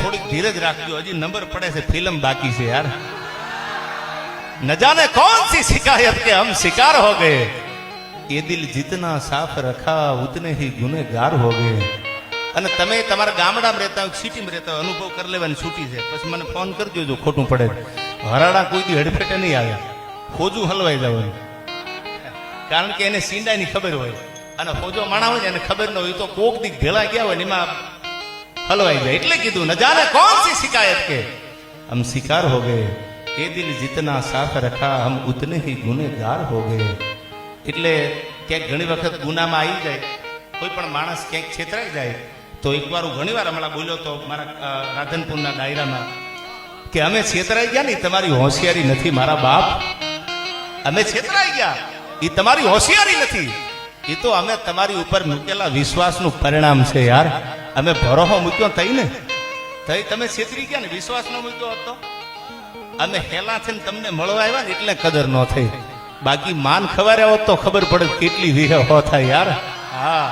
થોડીક ધીરજ રાખજો, હજી નંબર પડે છે, ફિલ્મ બાકી છે યાર. ન જાને कौन सी शिकायत के हम शिकार हो गए, ये दिल जितना साफ रखा उतने ही गुનેગાर हो गए. અને તમે તમારા ગામડામાં રહેતા હોય, સિટીમાં રહેતા હોય, અનુભવ કરી લેવાની છૂટી છે, પછી મને ફોન કરજો જો ખોટું પડે. હરાડા કોઈ દી હડફેટે નહીં આવે, ખોજું હલવાઈ જવાનું, કારણ કે એને સીંડાની ખબર હોય. અને ખોજો માણા હોય ને એને ખબર ન હોય તો કોક દી ભેળા ગયા હોય ને એમાં હલવાઈ જાય. એટલે કીધું ન જાને कौन सी शिकायत के हम शिकार हो गए, ये दिल जितना साफ रखा हम उतने ही गुનેगार हो गए. એટલે ક્યાંક ઘણી વખત ગુનામાં આવી જાય, કોઈ પણ માણસ ક્યાંક છેતરાઈ જાય તો એકવાર હું ઘણી વાર હમણાં બોલ્યો તો મારા રાધનપુરના ડાયરામાં કે અમે છેતરાઈ ગયા ને તમારી હોશિયારી નથી મારા બાપ, અમે છેતરાઈ ગયા એ તમારી હોશિયારી નથી, એ તો અમે તમારી ઉપર મૂકેલા વિશ્વાસનું પરિણામ છે યાર. અમે ભરોસો મૂક્યો તઈ ને, તઈ તમે છેતરી ગયા ને, વિશ્વાસ ન મૂક્યો હતો અમે હેલા થઈને તમને મળવા આવ્યા ને એટલે કદર ન થઈ, બાકી માન ખબર હોત તો ખબર પડે કેટલી વિહે હો થાય યાર. હા.